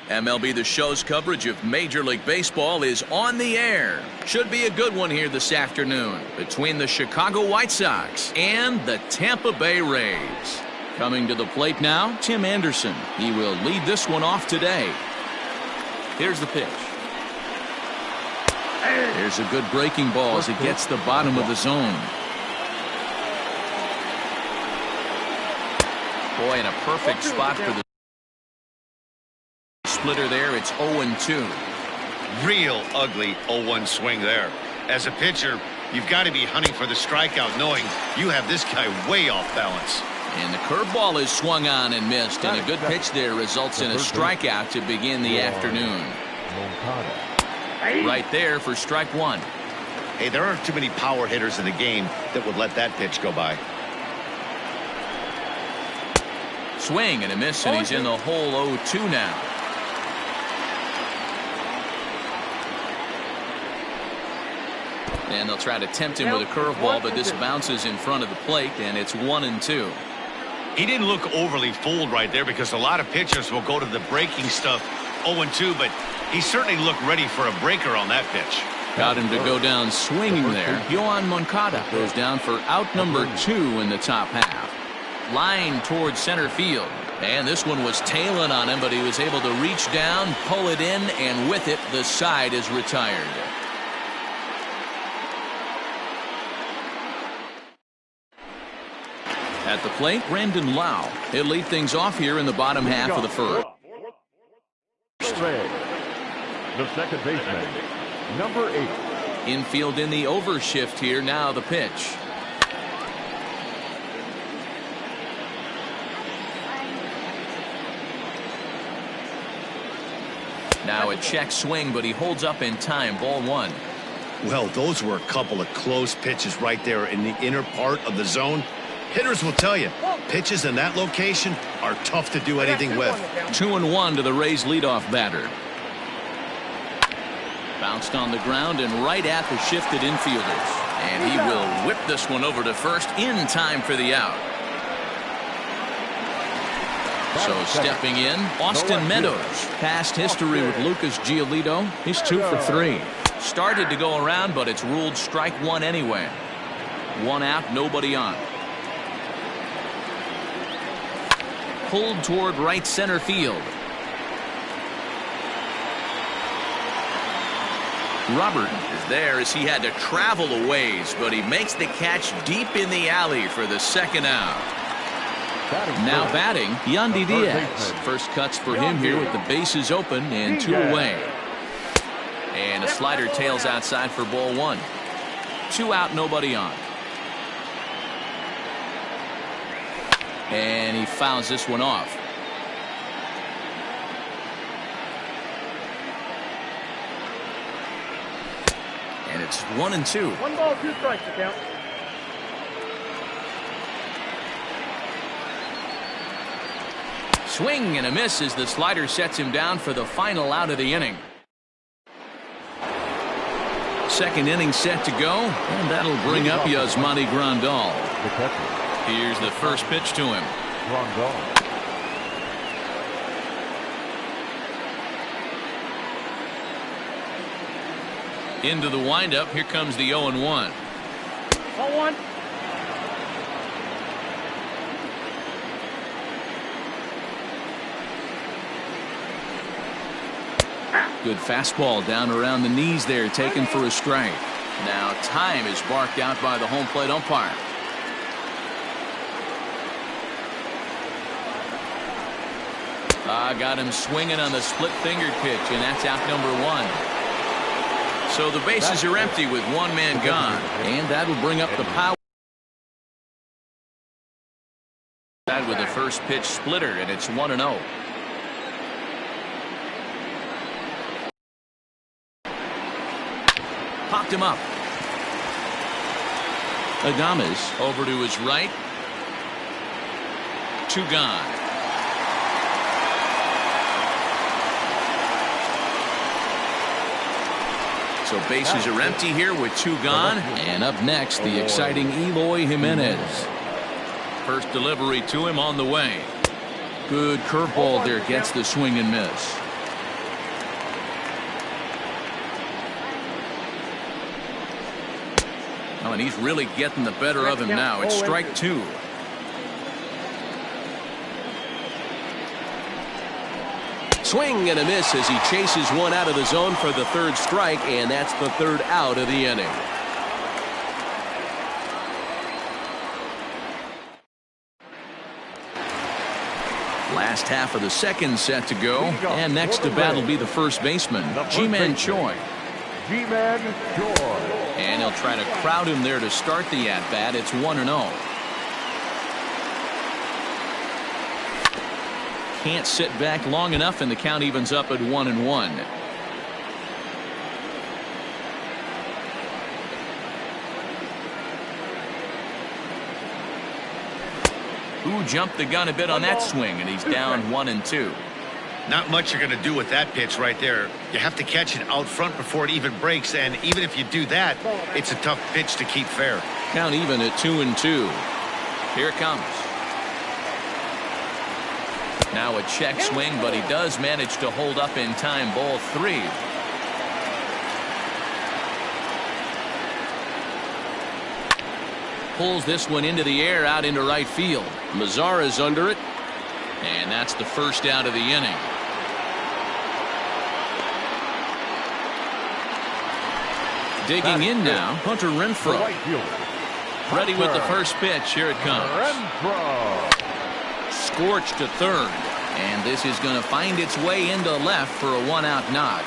MLB The Show's coverage of Major League Baseball is on the air. Should be a good one here this afternoon between the Chicago White Sox and the Tampa Bay Rays. Coming to the plate now, Tim Anderson. He will lead this one off today. Here's the pitch. There's a good breaking ball as it gets the bottom of the zone. Boy, in a perfect spot for the splitter there. It's 0-2. Real ugly 0-1 swing there. As a pitcher, you've got to be hunting for the strikeout, knowing you have this guy way off balance. And the curveball is swung on and missed, and a good pitch there results in a strikeout to begin the afternoon. Right there for strike one. Hey, there aren't too many power hitters in the game that would let that pitch go by. Swing and a miss, and he's in the hole 0-2 now. And they'll try to tempt him with a curveball, but this bounces in front of the plate, and it's 1-2. He didn't look overly fooled right there because a lot of pitchers will go to the breaking stuff 0-2, but he certainly looked ready for a breaker on that pitch. Got him to go down swinging there. Yoan Moncada goes down for out number 2 in the top half. Line towards center field. And this one was tailing on him, but he was able to reach down, pull it in, and with it, the side is retired. At the plate, Brandon Lowe. He'll lead things off here in the bottom half of the first. The second baseman, number 8. Infield in the overshift here. Now the pitch. Now a check swing, but he holds up in time. Ball 1. Well, those were a couple of close pitches right there in the inner part of the zone. Hitters will tell you, pitches in that location are tough to do anything with. 2-1 to the Rays leadoff batter. Bounced on the ground and right at the shifted infielders. And he will whip this one over to first in time for the out. So stepping in, Austin Meadows. Past history with Lucas Giolito. He's 2 for 3. Started to go around, but it's ruled strike one anyway. 1 out, nobody on. Pulled toward right center field. Robert is there as he had to travel a ways, but he makes the catch deep in the alley for the second out. Now batting, Yandy Diaz. First cuts for him here with the bases open and 2 away. And a slider tails outside for ball 1. 2 out, nobody on. And he fouls this one off. And it's 1-2. 1 ball, 2 strikes, the count. Swing and a miss as the slider sets him down for the final out of the inning. Second inning set to go, and that'll bring up Yasmani Grandal. Here's the first pitch to him. Into the windup. Here comes the 0-1. 0-1. Good fastball down around the knees there, taken for a strike. Now time is barked out by the home plate umpire. Got him swinging on the split fingered pitch, and that's out number 1. So the bases are empty with 1 man gone, and that will bring up the power. With the first pitch splitter, and it's 1-0. Popped him up. Adames over to his right. 2 gone. So bases are empty here with 2 gone. And up next, the exciting Eloy Jimenez. First delivery to him on the way. Good curveball there, gets the swing and miss. Oh, and he's really getting the better of him now. It's strike two. Swing and a miss as he chases one out of the zone for the third strike, and that's the third out of the inning. Last half of the second set to go, and next to bat will be the first baseman, Ji-Man Choi. Ji-Man Choi. And he'll try to crowd him there to start the at-bat. It's 1-0. Can't sit back long enough, and the count evens up at 1-1. Who jumped the gun a bit on that swing, and he's down 1-2. Not much you're going to do with that pitch right there. You have to catch it out front before it even breaks, and even if you do that, it's a tough pitch to keep fair. Count even at 2-2. Here it comes. Now a check swing, but he does manage to hold up in time. Ball 3. Pulls this one into the air out into right field. Mazara's under it, and that's the first out of the inning. Digging in now, Hunter Renfroe. Ready with the first pitch. Here it comes. Scorched to third, and this is going to find its way into left for a one-out knock.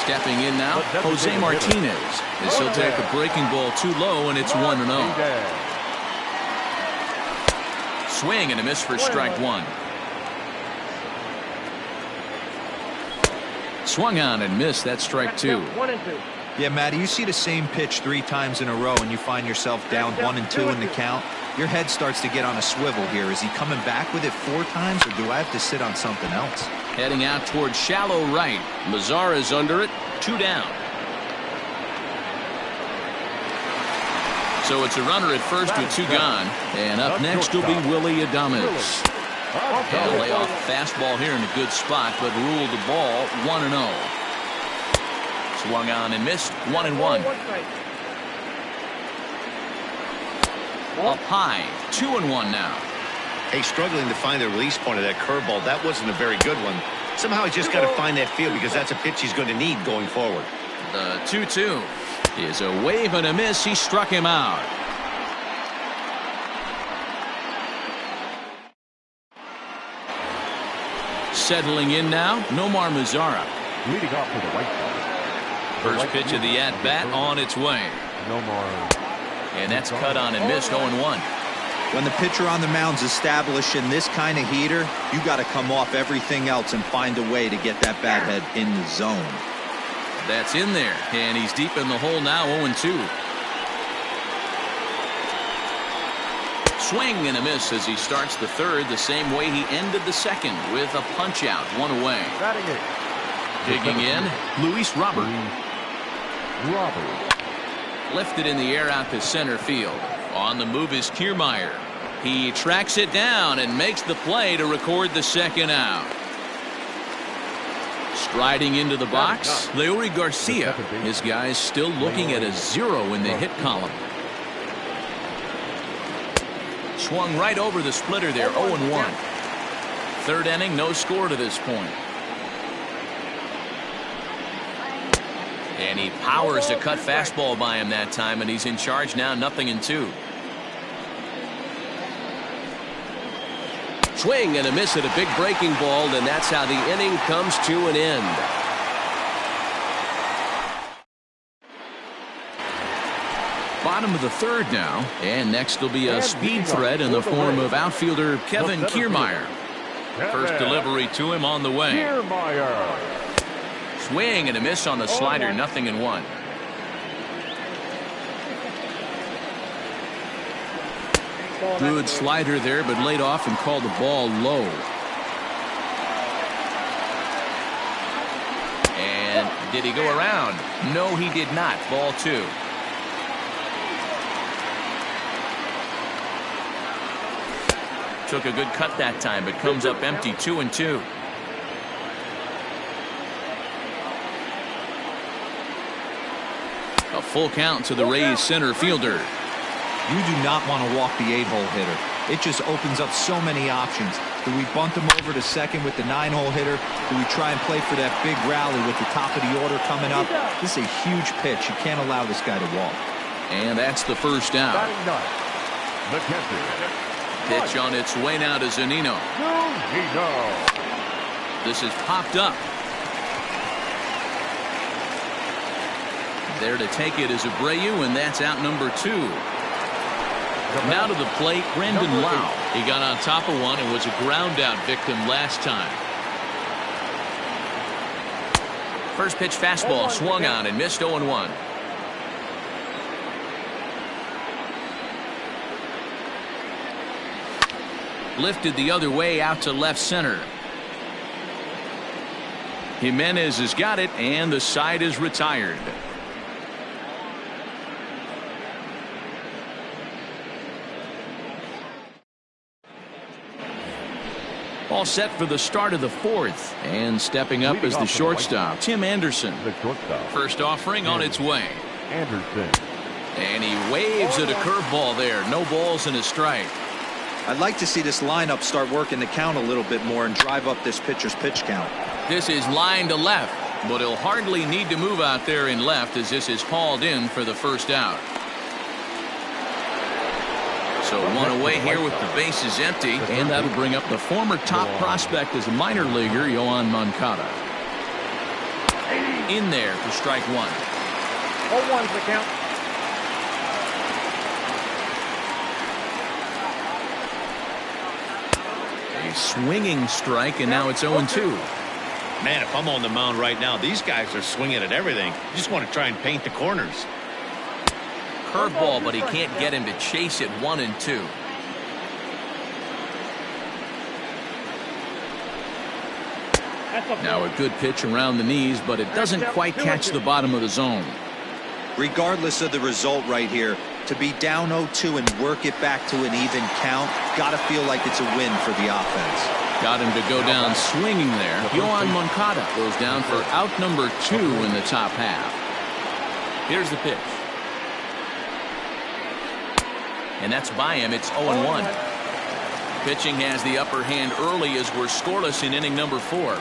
Stepping in now, Jose Martinez. This will take a breaking ball too low, and it's 1-0. Swing and a miss for strike one. Swung on and missed. That's strike two. 1-2. Yeah, Matty, you see the same pitch 3 times in a row and you find yourself down 1-2 in the count. Your head starts to get on a swivel here. Is he coming back with it 4 times, or do I have to sit on something else? Heading out towards shallow right. Mazara's under it. 2 down. So it's a runner at first with 2 gone. And up next will be Willy Adames. He'll lay off a fastball here in a good spot, but ruled the ball 1-0. Swung on and missed. 1-1. Up high. 2-1 now. Hey, struggling to find the release point of that curveball. That wasn't a very good one. Somehow he's just got to find that feel, because that's a pitch he's going to need going forward. The 2-2 is a wave and a miss. He struck him out. Settling in now, Nomar Mazara. Leading off to the right side. First pitch of the at-bat on its way. Nomar. And that's cut on and missed. 0-1. When the pitcher on the mound's establishing this kind of heater, you got to come off everything else and find a way to get that bat head in the zone. That's in there, and he's deep in the hole now. 0-2. Swing and a miss as he starts the third the same way he ended the second, with a punch out. 1 away. Digging in, Luis Robert. Lifted in the air out to center field. On the move is Kiermaier. He tracks it down and makes the play to record the second out. Striding into the box, Leury Garcia. His guys still looking at a 0 in the hit column. Swung right over the splitter there. 0-1. Third inning, no score to this point. And he powers a cut fastball by him that time, and he's in charge now. 0-2. Swing and a miss at a big breaking ball, and that's how the inning comes to an end. Bottom of the third now, and next will be a speed threat in the form of outfielder Kevin Kiermaier. First delivery to him on the way. Kiermaier. Swing and a miss on the slider. 0-1. Good slider there, but laid off and called the ball low. And did he go around? No, he did not. Ball 2. Took a good cut that time, but comes up empty. 2-2. full count to the Rays center fielder. You do not want to walk the 8-hole hitter. It just opens up so many options. Do we bunt him over to second with the 9-hole hitter? Do we try and play for that big rally with the top of the order coming up? This is a huge pitch. You can't allow this guy to walk. And that's the first out. Batting ninth, McKenzie. Pitch on its way now to Zunino. This is popped up. There to take it is Abreu, and that's out number 2. Now to the plate, Brandon Lau. He got on top of one and was a ground out victim last time. First pitch fastball swung on and missed 0-1. Lifted the other way out to left center. Jimenez has got it, and the side is retired. All set for the start of the 4th, and stepping up is the shortstop, Tim Anderson. First offering on its way. Anderson. And he waves at a curveball there. No balls and a strike. I'd like to see this lineup start working the count a little bit more and drive up this pitcher's pitch count. This is line to left, but he'll hardly need to move out there in left as this is hauled in for the first out. So one away here with the bases empty, and that'll bring up the former top prospect as a minor leaguer, Yoan Moncada. In there for strike 1. 0-1's the count. A swinging strike, and now it's 0-2. Man, if I'm on the mound right now, these guys are swinging at everything. You just want to try and paint the corners. Curveball, but he can't get him to chase it 1-2. Now a good pitch around the knees, but it doesn't quite catch the bottom of the zone. Regardless of the result right here, to be down 0-2 and work it back to an even count, gotta feel like it's a win for the offense. Got him to go down swinging there. Yoan Moncada goes down for out number 2 in the top half. Here's the pitch. And that's by him. It's 0-1. Pitching has the upper hand early as we're scoreless in inning number 4.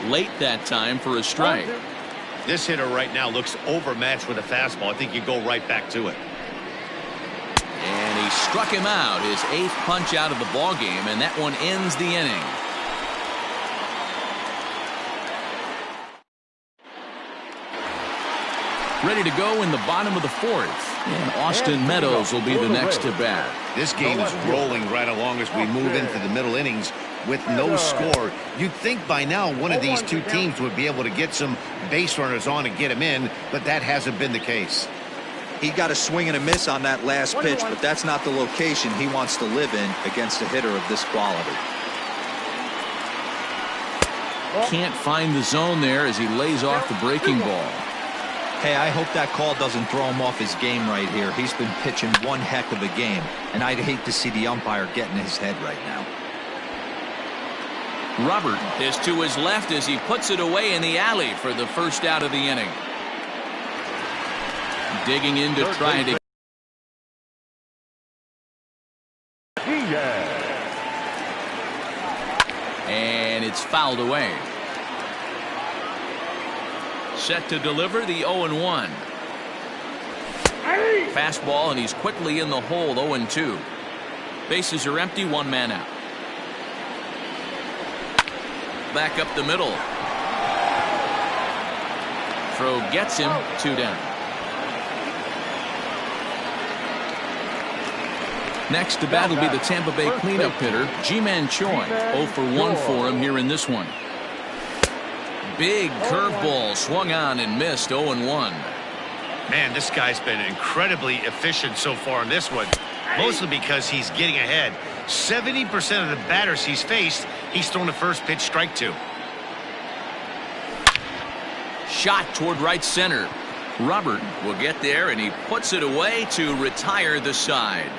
Late that time for a strike. This hitter right now looks overmatched with a fastball. I think you go right back to it. And he struck him out, his 8th punch out of the ball game, and that one ends the inning. Ready to go in the bottom of the 4th. And Austin Meadows will be the next to bat. This game is rolling right along as we move into the middle innings with no score. You'd think by now one of these two teams would be able to get some base runners on and get them in, but that hasn't been the case. He got a swing and a miss on that last pitch, but that's not the location he wants to live in against a hitter of this quality. Can't find the zone there as he lays off the breaking ball. Hey, I hope that call doesn't throw him off his game right here. He's been pitching one heck of a game, and I'd hate to see the umpire get in his head right now. Robert is to his left as he puts it away in the alley for the first out of the inning. Digging in to try to. And it's fouled away. Set to deliver the 0-1. Fastball, and he's quickly in the hole. 0-2. Bases are empty, 1 man out. Back up the middle. Throw gets him, 2 down. Next to bat will be the Tampa Bay cleanup hitter, Ji-Man Choi. 0 for 1 for him here in this one. Big curveball swung on and missed. 0-1. Man, this guy's been incredibly efficient so far in this one, mostly because he's getting ahead. 70% of the batters he's faced, he's thrown the first pitch strike to. Shot toward right center. Robert will get there, and he puts it away to retire the side.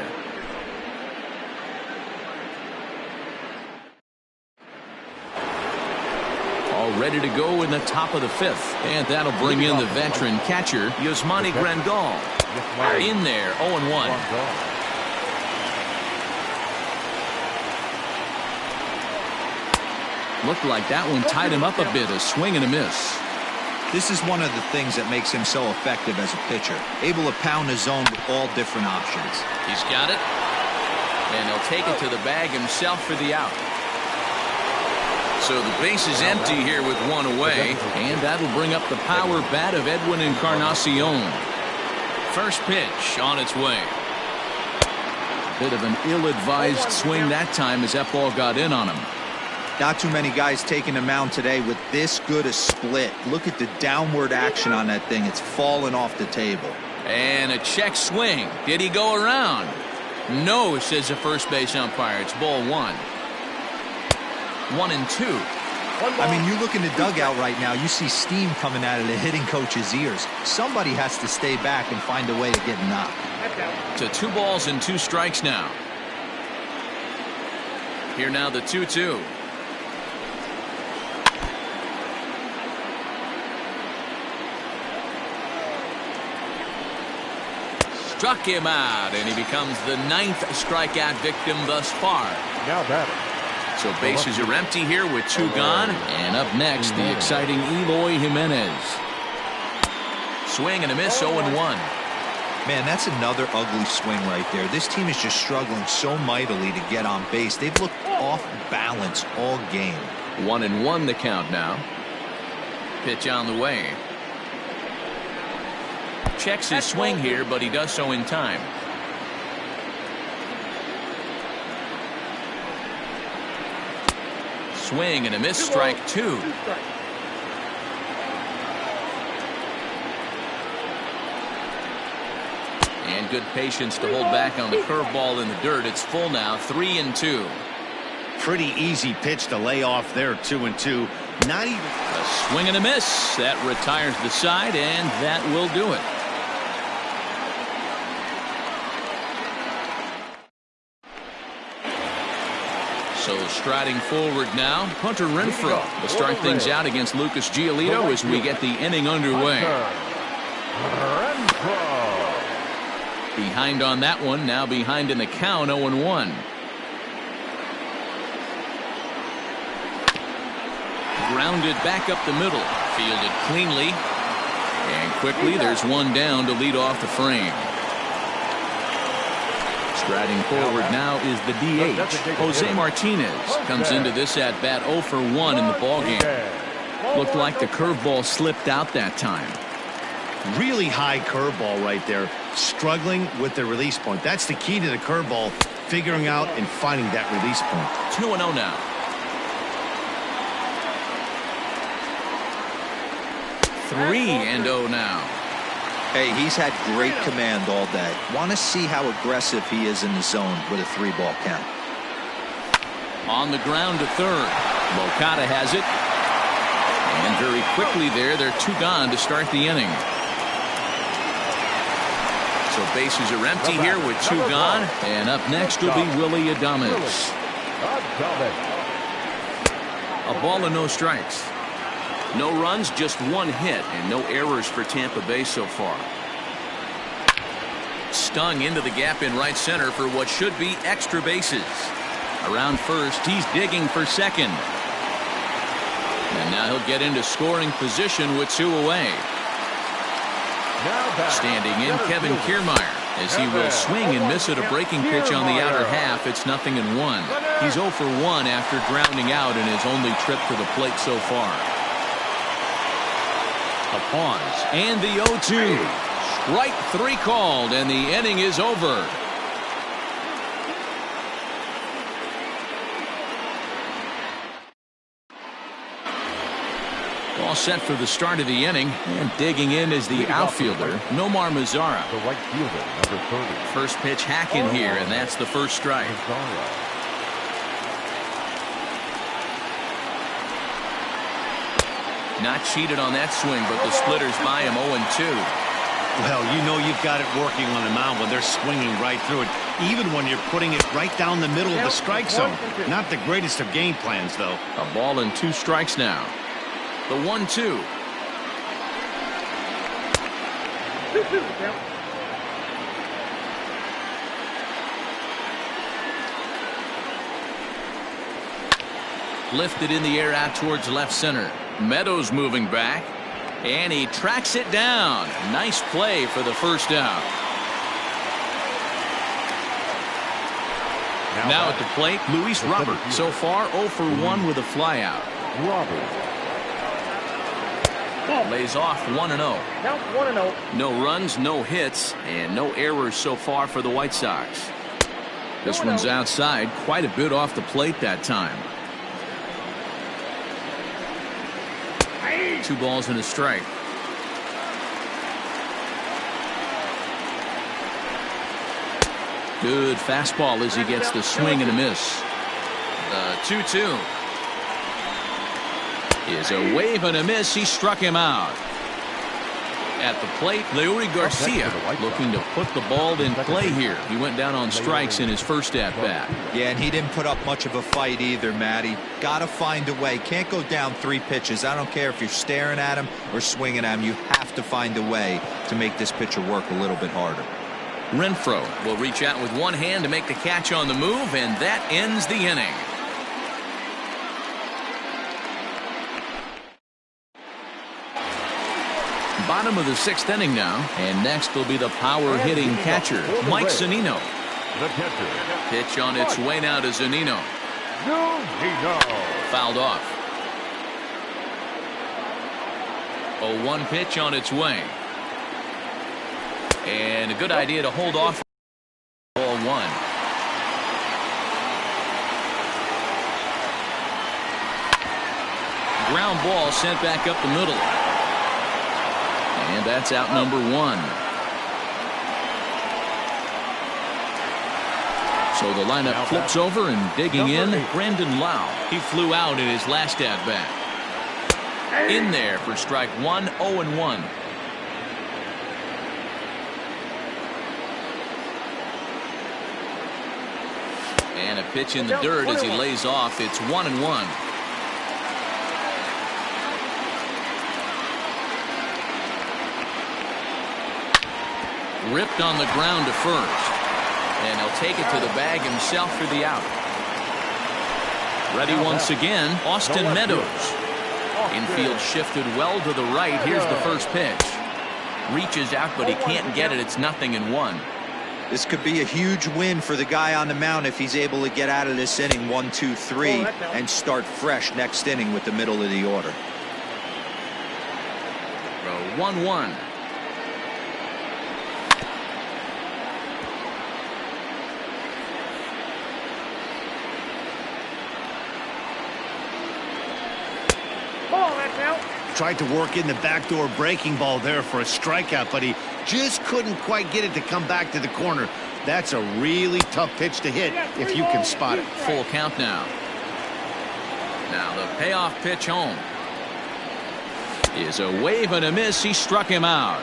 ready to go in the top of the 5th. And that'll bring in the veteran catcher, Yasmani Grandal. In there, 0-1. Looked like that one tied him up a bit, a swing and a miss. This is one of the things that makes him so effective as a pitcher, able to pound his zone with all different options. He's got it, and he'll take it to the bag himself for the out. So the base is empty here with one away, and that'll bring up the power bat of Edwin Encarnacion. First pitch on its way. Bit of an ill-advised swing that time as that ball got in on him. Not too many guys taking the mound today with this good a split. Look at the downward action on that thing. It's falling off the table. And a check swing. Did he go around? No, says the first base umpire. It's ball 1. 1-2. I mean, you look in the dugout right now, you see steam coming out of the hitting coach's ears. Somebody has to stay back and find a way to get knocked. To 2 balls and 2 strikes now. Here now the 2-2. Struck him out, and he becomes the 9th strikeout victim thus far. Now batting. So bases are empty here with 2 gone. And up next, the exciting Eloy Jimenez. Swing and a miss, 0-1. Man, that's another ugly swing right there. This team is just struggling so mightily to get on base. They've looked off balance all game. 1-1 the count now. Pitch on the way. Checks his swing here, but he does so in time. Swing and a miss, strike 2. And good patience to hold back on the curveball in the dirt. It's full now, 3-2. Pretty easy pitch to lay off there, 2-2. Not even a swing and a miss. That retires the side, and that will do it. So striding forward now, Hunter Renfroe will start things out against Lucas Giolito as we get the inning underway. Behind on that one, now behind in the count, 0-1. Grounded back up the middle, fielded cleanly, and quickly there's one down to lead off the frame. Striding forward now is the DH. Jose Martinez comes into this at bat 0 for 1 in the ballgame. Looked like the curveball slipped out that time. Really high curveball right there. Struggling with the release point. That's the key to the curveball, figuring out and finding that release point. 2-0 now. 3-0 now. Hey, he's had great command all day. Want to see how aggressive he is in the zone with a 3-ball count. On the ground to third. Moncada has it. And very quickly there, they're 2 gone to start the inning. So bases are empty here with 2 gone. And up next will be Willy Adames. A ball and no strikes. No runs, just 1 hit, and no errors for Tampa Bay so far. Stung into the gap in right center for what should be extra bases. Around first, he's digging for second. And now he'll get into scoring position with 2 away. Standing in, Kevin Kiermaier, as he will swing and miss at a breaking pitch on the outer half. It's 0-1. He's 0 for 1 after grounding out in his only trip to the plate so far. A pause, and the 0-2. Strike 3 called, and the inning is over. All set for the start of the inning, and digging in is the outfielder, Nomar Mazara. The right fielder, number 30. First pitch hacking here, and that's the first strike. Not cheated on that swing, but the splitters by him 0-2. Well, you know you've got it working on the mound when they're swinging right through it, even when you're putting it right down the middle of the strike zone. Not the greatest of game plans, though. A ball and 2 strikes now. The 1-2. 2-2 the count. Lifted in the air out towards left center. Meadows moving back, and he tracks it down. Nice play for the first down. Now at the plate, Luis Robert. So far 0 for 1 with a flyout. Lays off 1-0. Count 1-0. No runs, no hits, and no errors so far for the White Sox. This one's outside, quite a bit off the plate that time. 2 balls and a strike. Good fastball as he gets the swing and a miss. The 2-2 is a wave and a miss. He struck him out. At the plate, Leury Garcia looking to put the ball in play here. He went down on strikes in his first at-bat. Yeah, and he didn't put up much of a fight either, Matty. Got to find a way. Can't go down 3 pitches. I don't care if you're staring at him or swinging at him. You have to find a way to make this pitcher work a little bit harder. Renfroe will reach out with one hand to make the catch on the move, and that ends the inning. Bottom of the 6th inning now, and next will be the power hitting catcher, Mike Zunino. The catcher. Pitch on its way now to Zunino. Fouled off. 0-1 pitch on its way. And a good idea to hold off. Ball 1. Ground ball sent back up the middle. And that's out number 1. So the lineup flips over, and digging in, Brandon Lau. He flew out in his last at-bat. In there for strike 1, 0-1. And a pitch in the dirt as he lays off. It's 1-1. Ripped on the ground to first. And he'll take it to the bag himself for the out. Ready once again, Austin Meadows. Infield shifted well to the right. Here's the first pitch. Reaches out, but he can't get it. It's 0-1. This could be a huge win for the guy on the mound if he's able to get out of this inning 1, 2, 3 and start fresh next inning with the middle of the order. 1-1. Tried to work in the backdoor breaking ball there for a strikeout, but he just couldn't quite get it to come back to the corner. That's a really tough pitch to hit if you can spot it. Full count now. Now the payoff pitch home is a wave and a miss. He struck him out.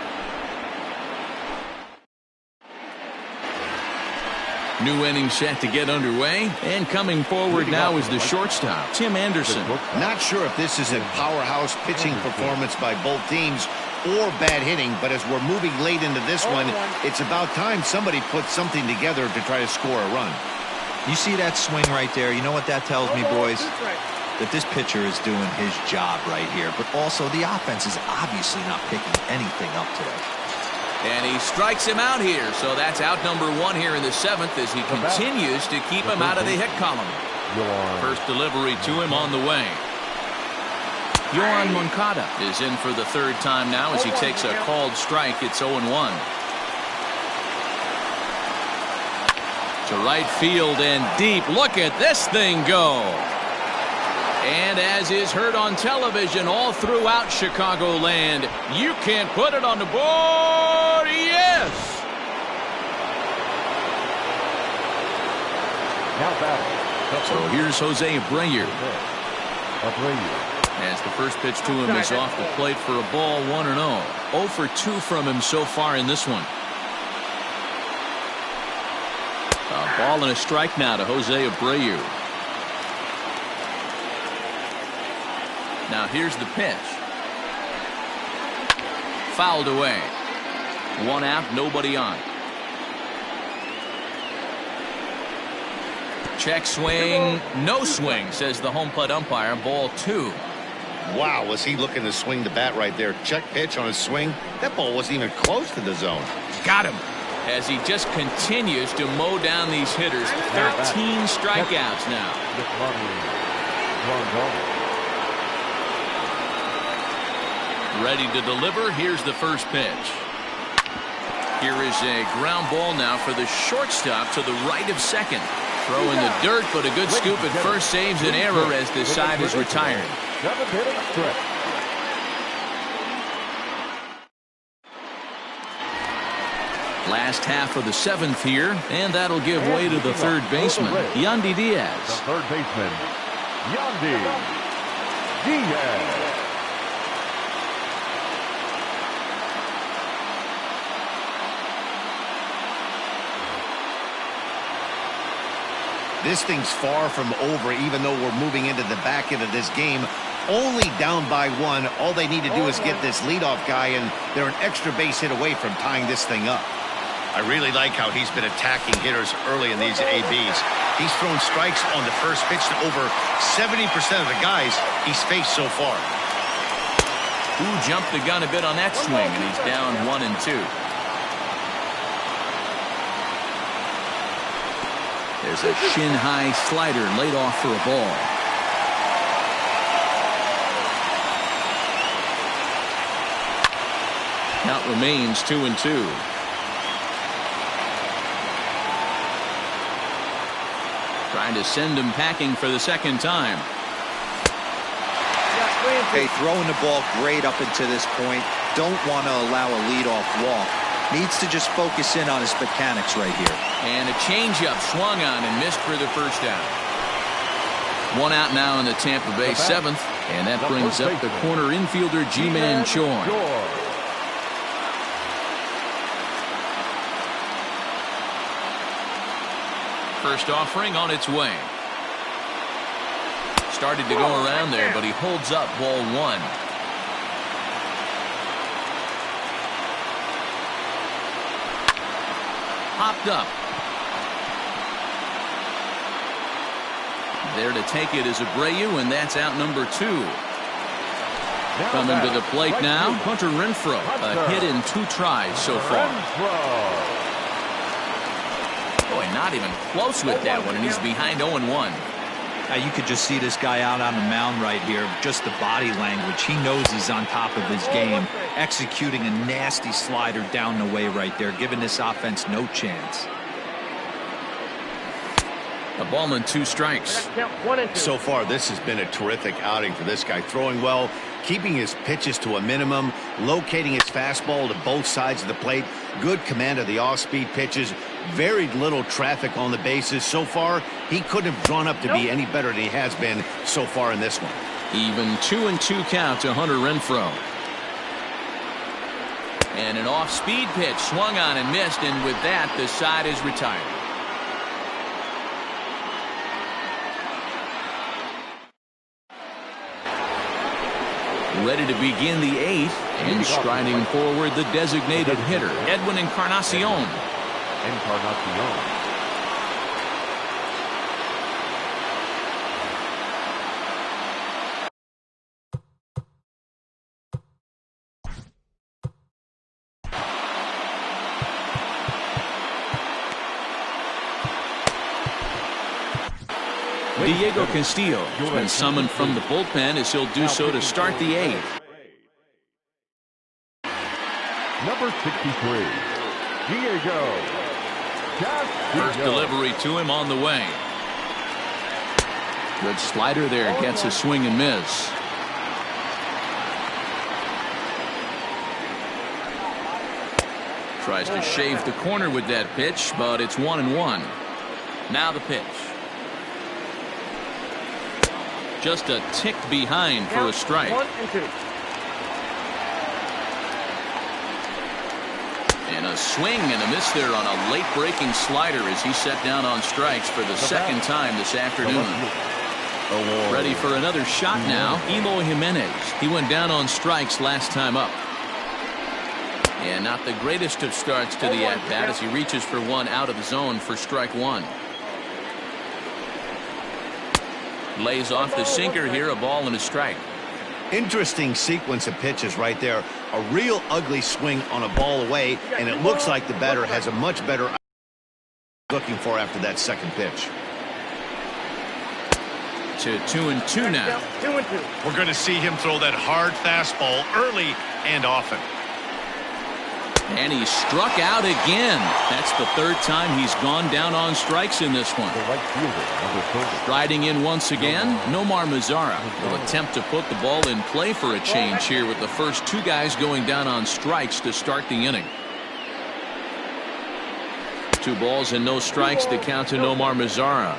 New inning set to get underway, and coming forward now is the shortstop, Tim Anderson. Not sure if this is a powerhouse pitching performance by both teams or bad hitting, but as we're moving late into this one, it's about time somebody puts something together to try to score a run. You see that swing right there? You know what that tells me, boys? That this pitcher is doing his job right here, but also the offense is obviously not picking anything up today. And he strikes him out here, so that's out number 1 here in the 7th as he continues to keep him out of the hit column. First delivery to him on the way. Yoan Moncada is in for the 3rd time now as he takes a called strike. It's 0-1. To right field and deep. Look at this thing go. And as is heard on television all throughout Chicagoland, you can't put it on the board. Yes! So here's Jose Abreu. As the first pitch to him is off the plate for a ball, 1-0. 0 for 2 from him so far in this one. A ball and a strike now to Jose Abreu. Now here's the pitch. Fouled away. 1 out, nobody on. Check swing, no swing, says the home plate umpire. Ball 2. Wow, was he looking to swing the bat right there. Check pitch on his swing. That ball wasn't even close to the zone. Got him. As he just continues to mow down these hitters. 13 strikeouts now. Ready to deliver. Here's the first pitch. Here is a ground ball now for the shortstop to the right of second. Throw in the dirt, but a good scoop at first saves an error as the side is retired. Last half of the 7th here, and that'll give way to the third baseman, Yandy Diaz. The third baseman, Yandy Diaz. This thing's far from over, even though we're moving into the back end of this game. Only down by 1. All they need to do is get this leadoff guy, and they're an extra base hit away from tying this thing up. I really like how he's been attacking hitters early in these ABs. He's thrown strikes on the first pitch to over 70% of the guys he's faced so far. Who jumped the gun a bit on that swing, and he's down 1-2. There's a shin-high slider laid off for a ball. Count remains 2-2. Trying to send him packing for the second time. Hey, throwing the ball great up until this point. Don't want to allow a leadoff walk. Needs to just focus in on his mechanics right here. And a changeup swung on and missed for the first out. 1 out now in the Tampa Bay 7th, and that brings up the corner infielder Ji-Man Choi. First offering on its way. Started to go around there, but he holds up ball 1. Popped up. There to take it is Abreu, and that's out number 2. Coming to the plate now, Hunter Renfroe. A hit in 2 tries so far. Boy, not even close with that one, and he's behind 0-1. Now you could just see this guy out on the mound right here. Just the body language. He knows he's on top of his game. Executing a nasty slider down the way right there, giving this offense no chance. A ball and 2 strikes. So far, this has been a terrific outing for this guy. Throwing well, keeping his pitches to a minimum, locating his fastball to both sides of the plate, good command of the off-speed pitches, very little traffic on the bases. So far, he couldn't have drawn up to be any better than he has been so far in this one. Even 2-2 count to Hunter Renfroe. And an off-speed pitch swung on and missed, and with that, the side is retired. Ready to begin the 8th, and striding forward the designated hitter, Edwin Encarnacion. Diego Castillo has been summoned from the bullpen as he'll do so to start the 8th. Number 63, Diego Castillo. First delivery to him on the way. Good slider there, gets a swing and miss. Tries to shave the corner with that pitch, but it's 1-1. Now the pitch. Just a tick behind for a strike. 1-2. And a swing and a miss there on a late breaking slider as he set down on strikes for the second time this afternoon. Ready for another shot now. Eloy Jimenez. He went down on strikes last time up. And not the greatest of starts to the at-bat as he reaches for one out of the zone for strike one. Lays off the sinker here, a ball and a strike. Interesting sequence of pitches right there. A real ugly swing on a ball away, and it looks like the batter has a much better looking for after that second pitch. To 2-2 now. 2-2. We're going to see him throw that hard fastball early and often. And he struck out again. That's the third time he's gone down on strikes in this one. Riding in once again, Nomar Mazara will attempt to put the ball in play for a change here with the first two guys going down on strikes to start the inning. 2 balls and no strikes to count to Nomar Mazara.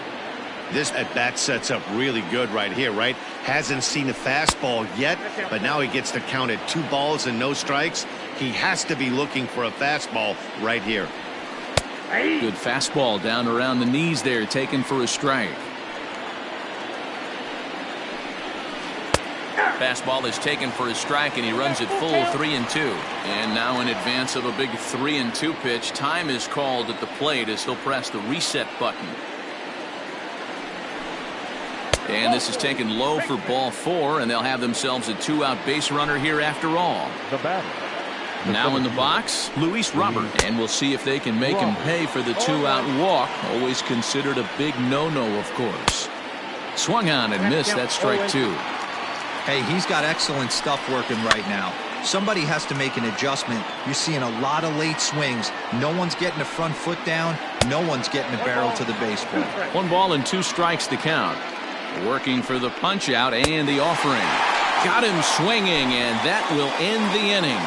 This at-bat sets up really good right here, right? Hasn't seen a fastball yet, but now he gets to count at 2 balls and no strikes. He has to be looking for a fastball right here. Good fastball down around the knees there, taken for a strike. Fastball is taken for a strike, and he runs it full 3-2. And now in advance of a big 3-2 pitch, time is called at the plate as he'll press the reset button. And this is taken low for ball 4, and they'll have themselves a 2-out base runner here after all. The batter. Now in the box, Luis Robert. And we'll see if they can make him pay for the 2-out walk. Always considered a big no-no, of course. Swung on and missed. That's strike 2. Hey, he's got excellent stuff working right now. Somebody has to make an adjustment. You're seeing a lot of late swings. No one's getting the front foot down. No one's getting the barrel to the baseball. 1 ball and 2 strikes to count. Working for the punch out and the offering. Got him swinging, and that will end the inning.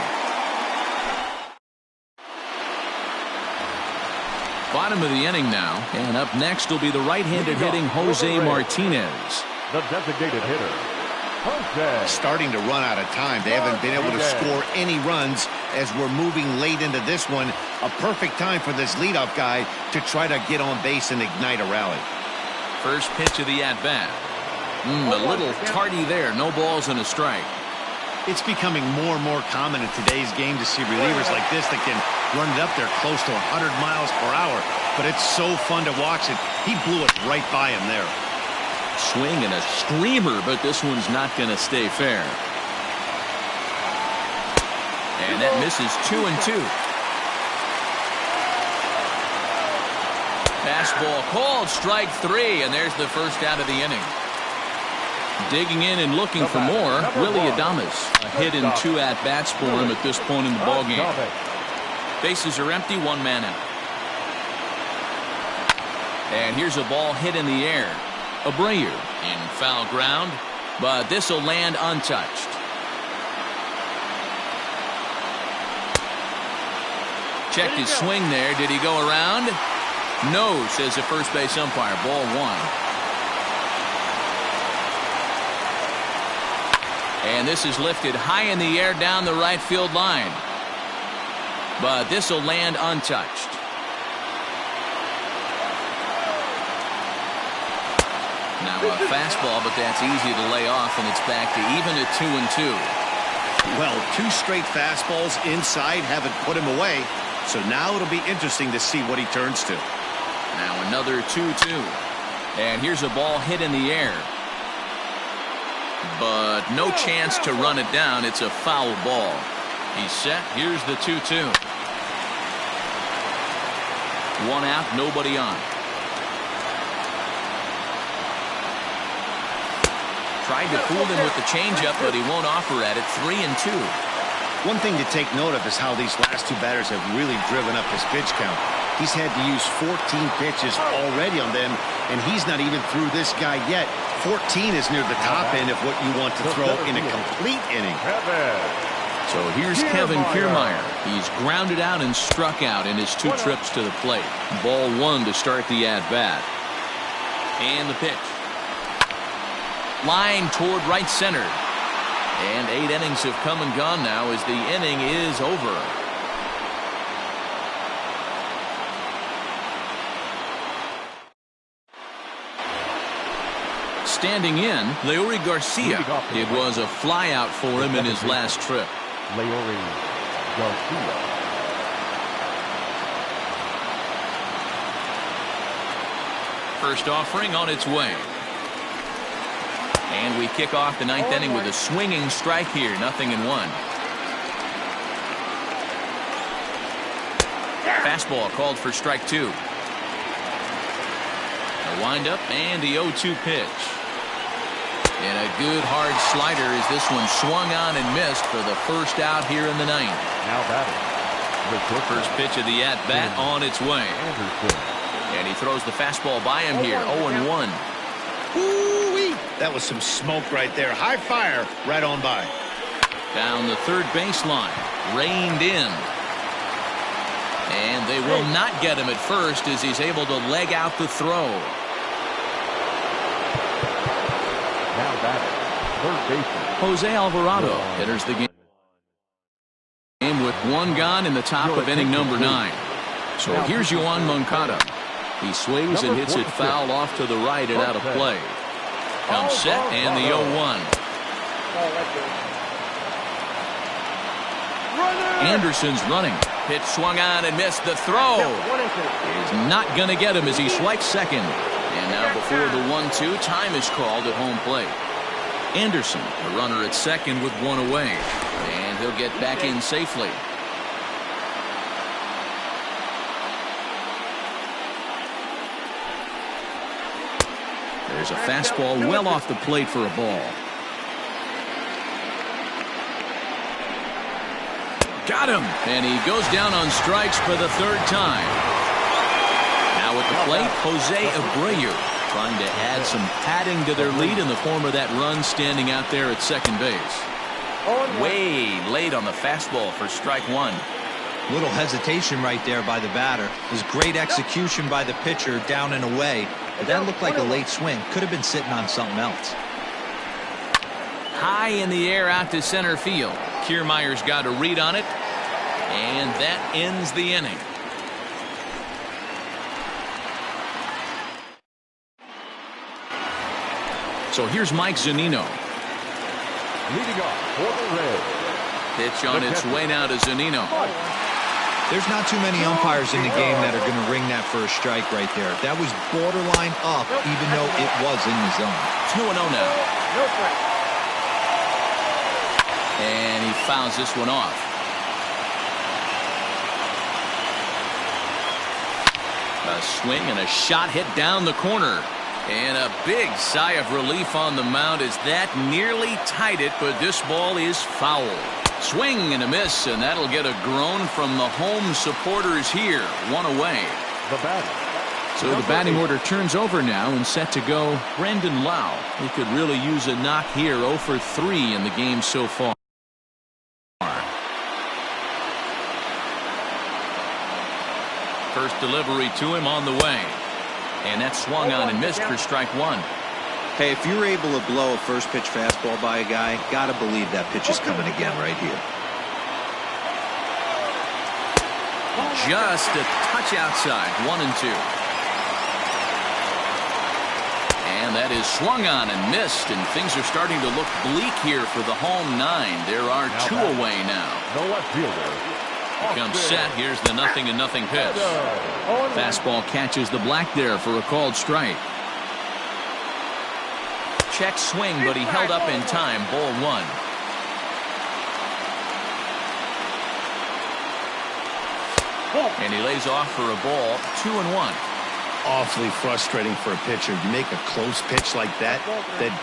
Bottom of the inning now, and up next will be the right-handed hitting Jose Martinez. The designated hitter, Jose. Starting to run out of time. They haven't been able to score any runs as we're moving late into this one. A perfect time for this leadoff guy to try to get on base and ignite a rally. First pitch of the at-bat. A little tardy there. No balls and a strike. It's becoming more and more common in today's game to see relievers like this that can run it up there close to 100 miles per hour. But it's so fun to watch it. He blew it right by him there. Swing and a screamer, but this one's not going to stay fair. And that misses 2-2. Fastball called, strike 3, and there's the first out of the inning. Digging in and looking for more, Willy Adames. A hit and 2 at-bats for him at this point in the ballgame. Bases are empty, 1 man out. And here's a ball hit in the air. Abreu in foul ground, but this will land untouched. Checked his swing there. Did he go around? No, says the first base umpire. Ball 1. And this is lifted high in the air down the right field line. But this will land untouched. Now a fastball, but that's easy to lay off, and it's back to even at 2-2. Well, 2 straight fastballs inside haven't put him away. So now it'll be interesting to see what he turns to. Now another 2-2. And here's a ball hit in the air. But no chance to run it down. It's a foul ball. He's set. Here's the 2-2. 1 out, nobody on. Tried to fool him with the changeup, but he won't offer at it. 3-2. One thing to take note of is how these last 2 batters have really driven up his pitch count. He's had to use 14 pitches already on them, and he's not even through this guy yet. 14 is near the top end of what you want to throw in a complete inning. So here's Kevin Kiermaier. He's grounded out and struck out in his 2 trips to the plate. Ball 1 to start the at-bat. And the pitch. Line toward right center. And 8 innings have come and gone now as the inning is over. standing in, Leury Garcia. It was a flyout for him in his last trip. Leury Garcia. First offering on its way. And we kick off the ninth inning with a swinging strike here. 0-1. Fastball called for strike 2. A windup and the 0-2 pitch. And a good hard slider as this one swung on and missed for the first out here in the ninth. Now batting. First pitch of the at-bat on its way. Anderson. And he throws the fastball by him here. 0-1. Ooh-wee. That was some smoke right there. High fire right on by. Down the third baseline. Reined in. And they will not get him at first as he's able to leg out the throw. Now batting. Third baseman. Jose Alvarado enters the game with one gone in the top of inning number 9. So here's Yoan Moncada. He swings and hits it foul off to the right and out of play. Comes set and the 0-1. Anderson's running. Pitch swung on and missed. The throw is not going to get him as he swipes second. And now before the 1-2, time is called at home plate. Anderson, the runner at second with one away. And he'll get back in safely. There's a fastball well off the plate for a ball. Got him. And he goes down on strikes for the third time. Now at the plate, Jose Abreu trying to add some padding to their lead in the form of that run standing out there at second base. Way late on the fastball for strike 1. Little hesitation right there by the batter. It was great execution by the pitcher down and away. But that looked like a late swing. Could have been sitting on something else. High in the air out to center field. Kiermaier's got a read on it. And that ends the inning. So here's Mike Zunino. Leading off for the Reds. Pitch on its way now to Zunino. There's not too many umpires in the game that are going to ring that first strike right there. That was borderline up, even though it was in the zone. 2-0 now. And he fouls this one off. A swing and a shot hit down the corner. And a big sigh of relief on the mound as that nearly tied it, but this ball is foul. Swing and a miss, and that'll get a groan from the home supporters here. One away. The batter. So the batting order turns over now and set to go Brandon Lowe. He could really use a knock here. 0 for 3 in the game so far. First delivery to him on the way. And that swung on and missed for strike 1. Hey, if you're able to blow a first pitch fastball by a guy, gotta believe that pitch is coming again right here. Just a touch outside. 1-2. And that is swung on and missed, and things are starting to look bleak here for the home 9. There are 2 away now. The left fielder. Comes set. Here's the 0-0 pitch. Fastball catches the black there for a called strike. Check swing, but he held up in time. Ball 1. And he lays off for a ball. 2-1. Awfully frustrating for a pitcher. You make a close pitch like that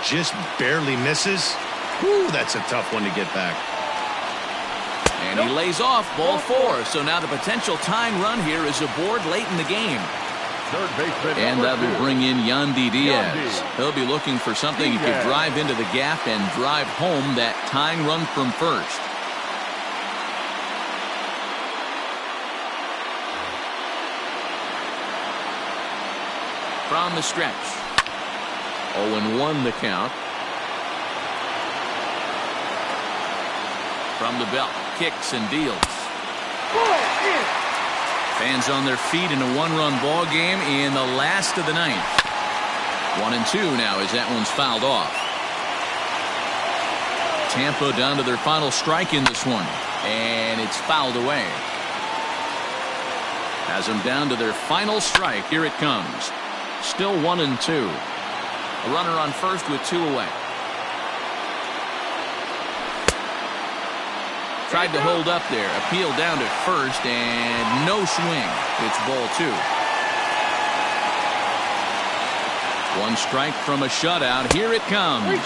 just barely misses. Whew, that's a tough one to get back. And he lays off. Ball 4. So now the potential tying run here is aboard late in the game. Third baseman. And that will bring in Yandy Diaz. He'll be looking for something he could drive into the gap and drive home that tying run from first. From the stretch. 0-1 the count. From the belt. Kicks and deals. Fans on their feet in a one-run ball game in the last of the ninth. 1-2 now as that one's fouled off. Tampa down to their final strike in this one, and it's fouled away. Has them down to their final strike. Here it comes. Still 1-2. A runner on first with 2 away. Tried to hold up there. Appeal down to first, and no swing. It's ball 2. 1 strike from a shutout. Here it comes.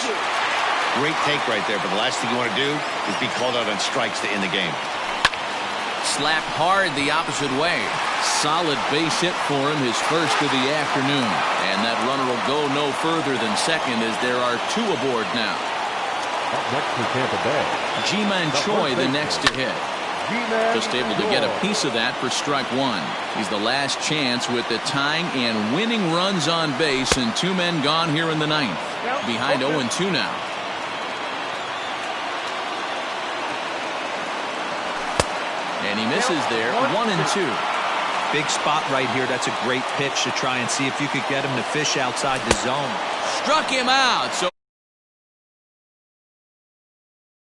Great take right there, but the last thing you want to do is be called out on strikes to end the game. Slapped hard the opposite way. Solid base hit for him, his first of the afternoon. And that runner will go no further than second as there are 2 aboard now. Up next for Tampa Bay, Ji-Man Choi the next to hit. Just able to get a piece of that for strike 1. He's the last chance with the tying and winning runs on base, and 2 men gone here in the 9th. Behind 0-2 now. And he misses there. 1-2. Big spot right here. That's a great pitch to try and see if you could get him to fish outside the zone. Struck him out. So